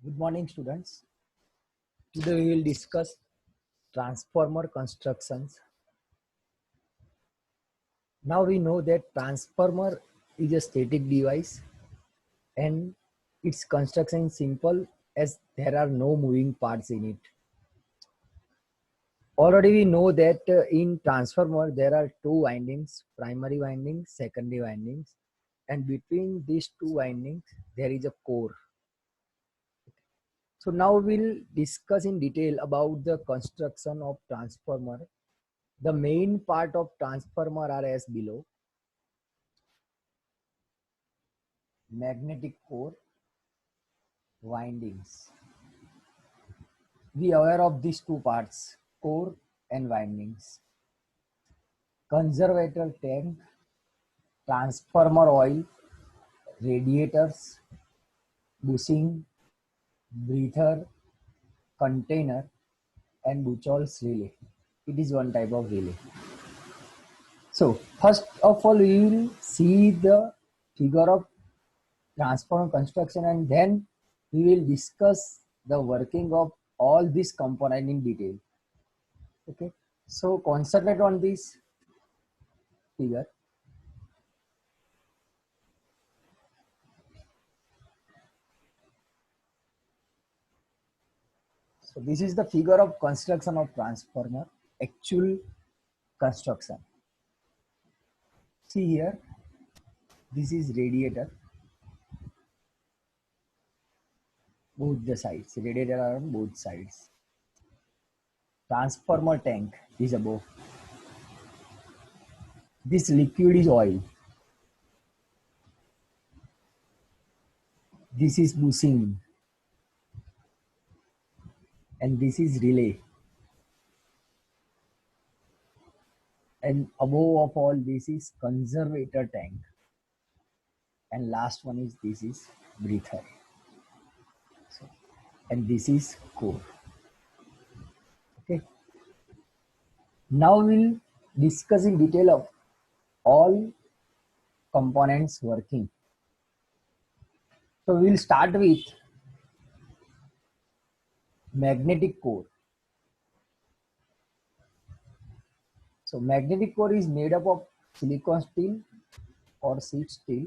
Good morning, students. Today we will discuss transformer constructions. Now we know that transformer is a static device and its construction is simple as there are no moving parts in it. Already we know that in transformer there are two windings, primary windings, secondary windings, and between these two windings there is a core. So now we'll discuss in detail about the construction of transformer. The main part of transformer are as below: magnetic core, windings. Be aware of these two parts, core and windings. Conservator tank, transformer oil, radiators, bushing, breather, container, and Buchholz relay. It is one type of relay. So first of all, we will see the figure of transformer construction, and then we will discuss the working of all these components in detail. Okay, so concentrate on this figure. So this is the figure of construction of transformer, actual construction. See here, this is radiator, both the sides, radiator are on both sides. Transformer tank is above. This liquid is oil. This is bushing, and this is relay. And above of all, this is conservator tank, and last one is this is breather. So, and this is core. Okay, now we'll discuss in detail of all components working. So we'll start with magnetic core. So magnetic core is made up of silicon steel or sheet steel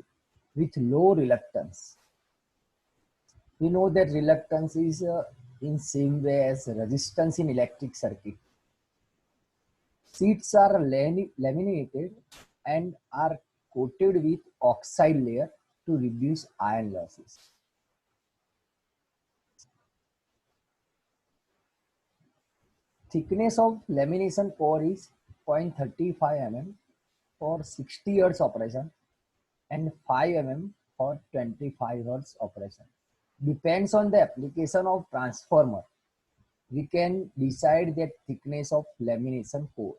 with low reluctance. We know that reluctance is in same way as resistance in electric circuit. Sheets are laminated and are coated with oxide layer to reduce iron losses. Thickness of lamination core is 0.35 mm for 60 Hz operation and 5 mm for 25 Hz operation. Depends on the application of transformer. We can decide that thickness of lamination core.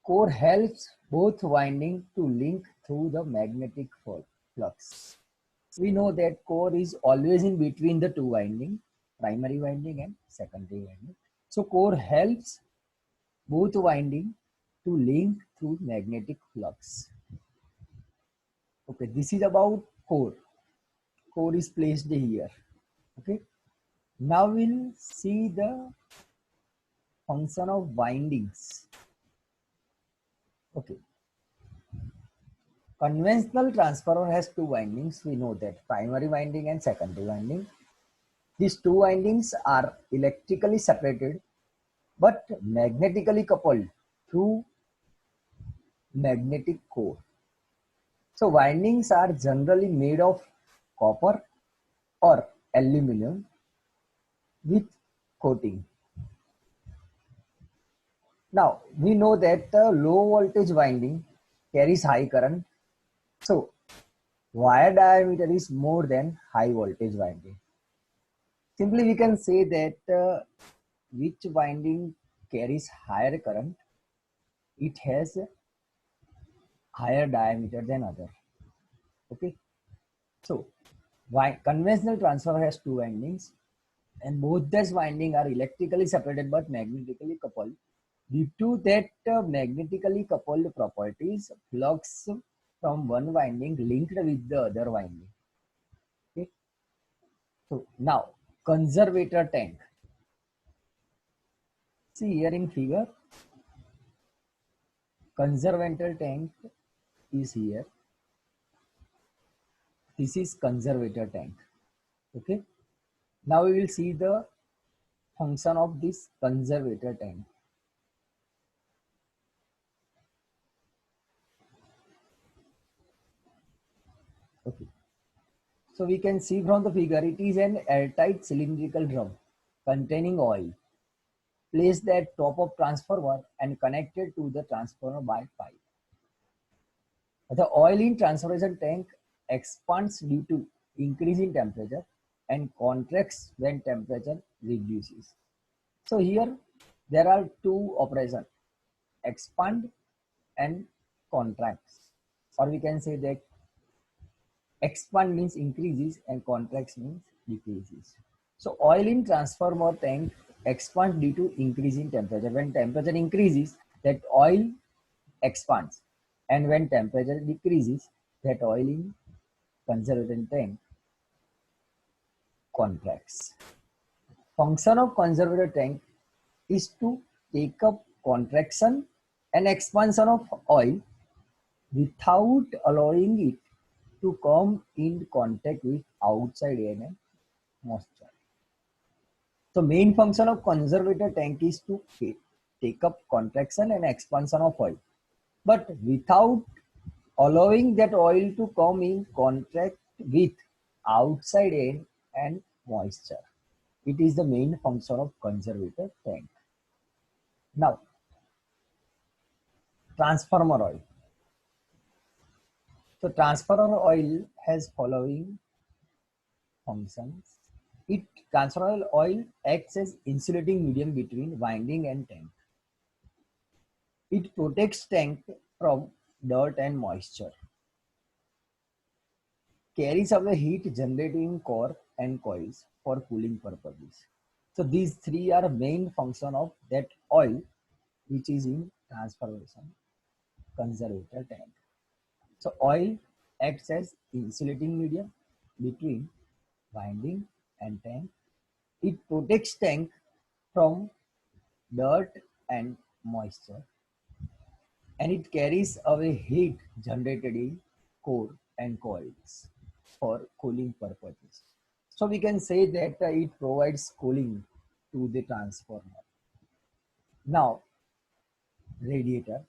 Core helps both winding to link through the magnetic flux. We know that core is always in between the two winding, primary winding and secondary winding. So core helps both winding to link through magnetic flux. Okay, this is about core. Core is placed here. Okay, now we'll see the function of windings. Okay, conventional transformer has two windings. We know that, primary winding and secondary winding. These two windings are electrically separated but magnetically coupled through magnetic core. So windings are generally made of copper or aluminum with coating. Now we know that the low voltage winding carries high current. So wire diameter is more than high voltage winding. Simply we can say that which winding carries higher current, it has higher diameter than other. Okay, so conventional transformer has two windings, and both these windings are electrically separated but magnetically coupled. Due to that magnetically coupled properties, flux from one winding linked with the other winding. Okay, So now conservator tank. See here in figure, conservator tank is here. This is conservator tank. Okay. Now we will see the function of this conservator tank. Okay. So we can see from the figure, it is an airtight cylindrical drum containing oil placed at top of transformer and connected to the transformer by pipe. The oil in transformation tank expands due to increase in temperature and contracts when temperature reduces. So here there are two operations, expand and contracts, or we can say that expand means increases and contracts means decreases. So oil in transformer tank expands due to increase in temperature. When temperature increases, that oil expands, and when temperature decreases, that oil in conservator tank contracts. Function of conservator tank is to take up contraction and expansion of oil without allowing it to come in contact with outside air and moisture. So main function of conservator tank is to take up contraction and expansion of oil, but without allowing that oil to come in contact with outside air and moisture. It is the main function of conservator tank. Now, transformer oil. So transformer oil has following functions. It transformer oil acts as insulating medium between winding and tank. It protects tank from dirt and moisture. Carries away heat generating core and coils for cooling purposes. So these three are main function of that oil which is in transformation conservator tank. So oil acts as insulating medium between winding and tank. It protects tank from dirt and moisture, and it carries away heat generated in core and coils for cooling purposes. So we can say that it provides cooling to the transformer. Now, radiator.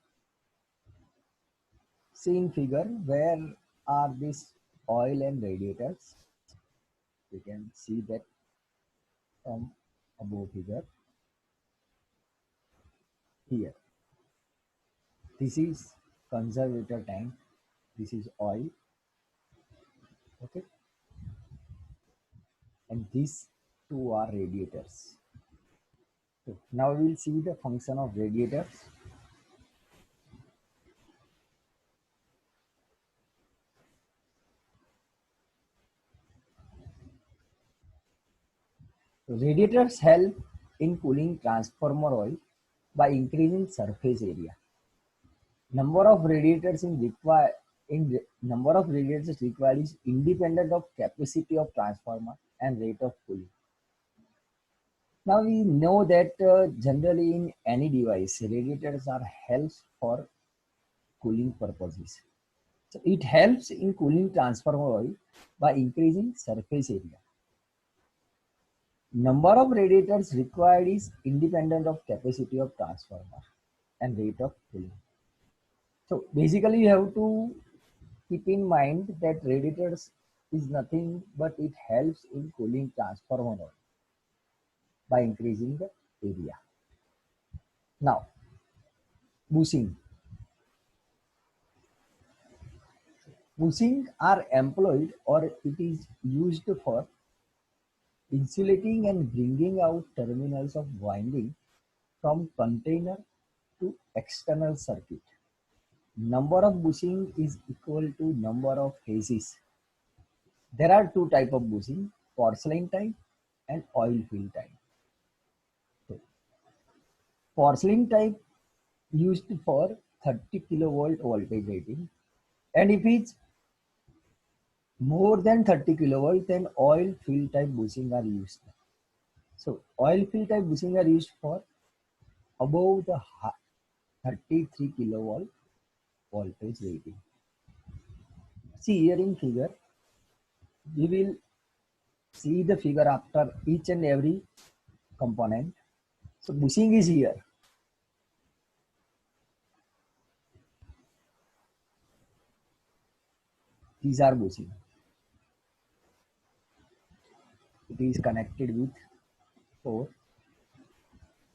See in figure, where are these oil and radiators? We can see that from above figure here. This is conservator tank. This is oil. Okay. And these two are radiators. So now we will see the function of radiators. Radiators help in cooling transformer oil by increasing surface area. Number of radiators number of radiators required is independent of capacity of transformer and rate of cooling. Now we know that generally in any device, radiators are helps for cooling purposes. So it helps in cooling transformer oil by increasing surface area. Number of radiators required is independent of capacity of transformer and rate of cooling. So basically you have to keep in mind that radiators is nothing but it helps in cooling transformer oil by increasing the area. Now, bushing. Bushing are employed or it is used for insulating and bringing out terminals of winding from container to external circuit. Number of bushing is equal to number of phases. There are two type of bushing, porcelain type and oil fill type. So, porcelain type used for 30 kilovolt voltage rating, and if it's More than 30 kilovolt, then oil fill type bushing are used. So oil fill type bushing are used for above the 33 kilovolt voltage rating. See here in figure, we will see the figure after each and every component. So bushing is here. These are bushing. It is connected with 4.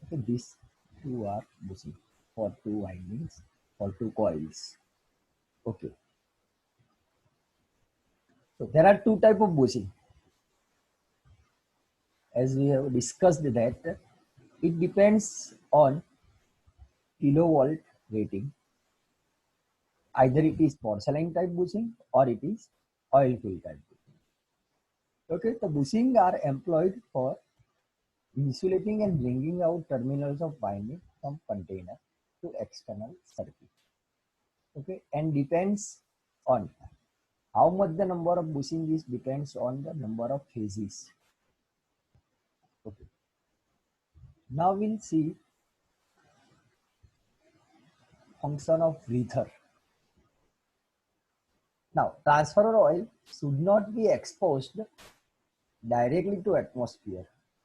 Okay, these two are bushing for 2 windings or 2 coils. Okay. So there are 2 type of bushing. As we have discussed that it depends on kilovolt rating. Either it is porcelain type bushing or it is oil fill type bushing. Okay, the bushing are employed for insulating and bringing out terminals of winding from container to external circuit. Okay, and depends on how much the number of bushing is depends on the number of phases. Okay, now we'll see function of breather. Now, transformer oil should not be exposed directly to atmosphere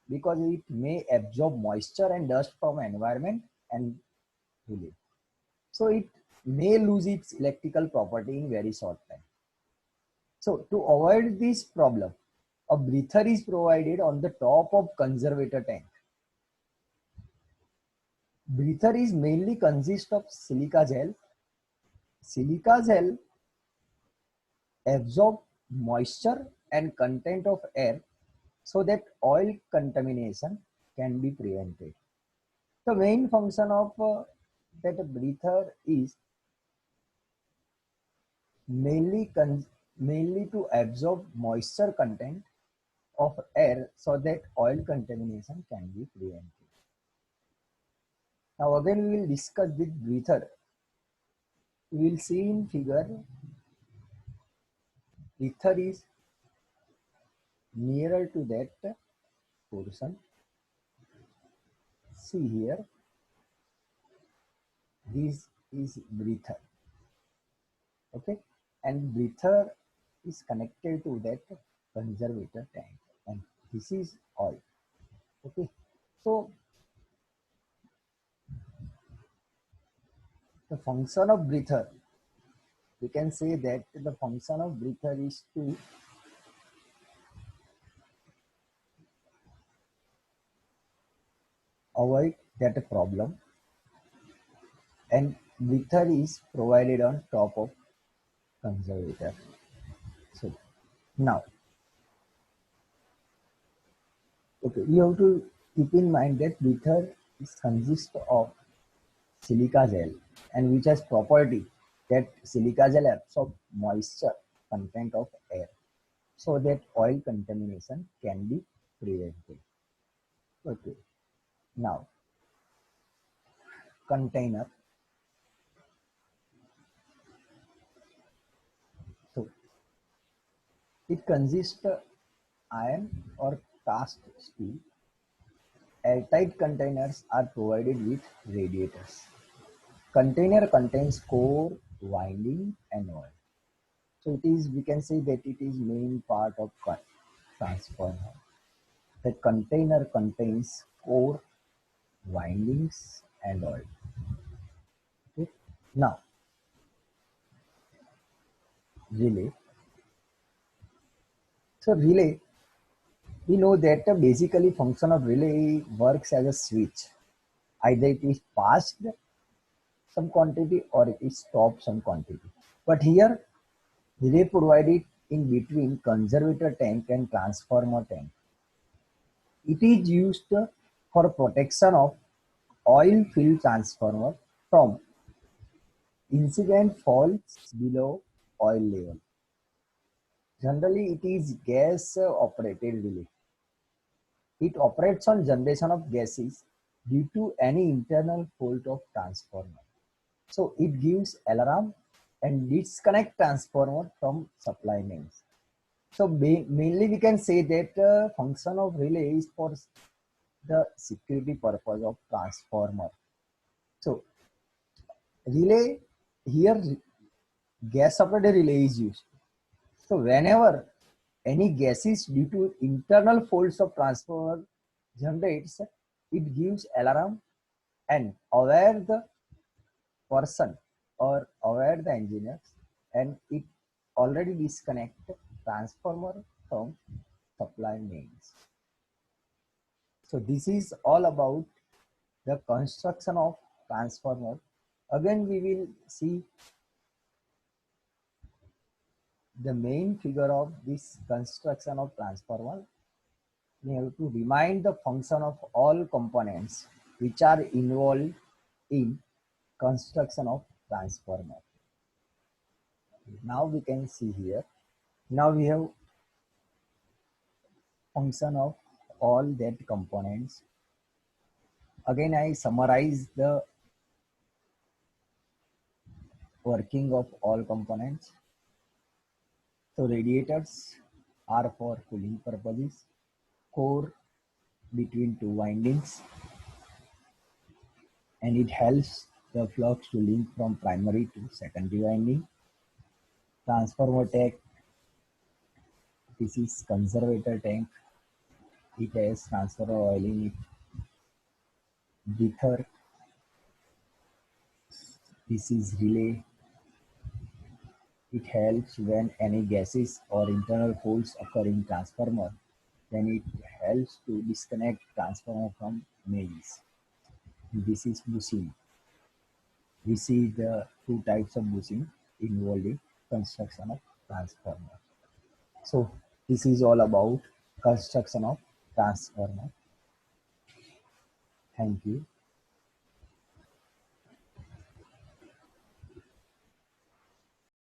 because it may absorb moisture and dust from environment and relay. So it may lose its electrical property in very short time. So to avoid this problem, a breather is provided on the top of conservator tank. Breather is mainly consist of silica gel. Silica gel absorb moisture and content of air so that oil contamination can be prevented. The main function of that breather is mainly to absorb moisture content of air so that oil contamination can be prevented. Now again we will discuss this breather. We will see in figure, breather is nearer to that portion. See here, this is breather. Okay, and breather is connected to that conservator tank, and this is oil. Okay, so the function of breather, we can say that the function of breather is to avoid that problem, and breather is provided on top of conservator. So now, okay, you have to keep in mind that breather is consist of silica gel, and which has property that silica gel absorb moisture content of air so that oil contamination can be prevented. Okay, now container. So it consists iron or cast steel. Airtight containers are provided with radiators. Container contains core, winding, and oil. So it is, we can say that it is main part of transformer. The container contains core, windings, and oil. Okay. Now, relay. So relay, we know that the basically function of relay works as a switch. Either it is passed some quantity or it is stopped some quantity. But here, relay provided in between conservator tank and transformer tank. It is used for protection of oil field transformer from incident faults below oil level. Generally, it is gas operated relay. It operates on generation of gases due to any internal fault of transformer. So it gives alarm and disconnect transformer from supply mains. So mainly we can say that function of relay is for the security purpose of transformer. So relay here, gas supplied relay is used. So whenever any gases due to internal faults of transformer generates, it gives alarm and aware the person or aware the engineers, and it already disconnect transformer from supply mains. So this is all about the construction of transformer. Again, we will see the main figure of this construction of transformer. We have to remind the function of all components which are involved in construction of transformer. Now we can see here. Now we have function of all that components. Again, I summarize the working of all components. So radiators are for cooling purposes. Core between two windings, and it helps the flux to link from primary to secondary winding. Transformer tank, this is conservator tank. It has transformer oil in it. Breather, this is relay. It helps when any gases or internal faults occur in transformer. Then it helps to disconnect transformer from mains. This is bushing. We see the two types of bushing involved in construction of transformer. So this is all about construction of transformer. Thank you.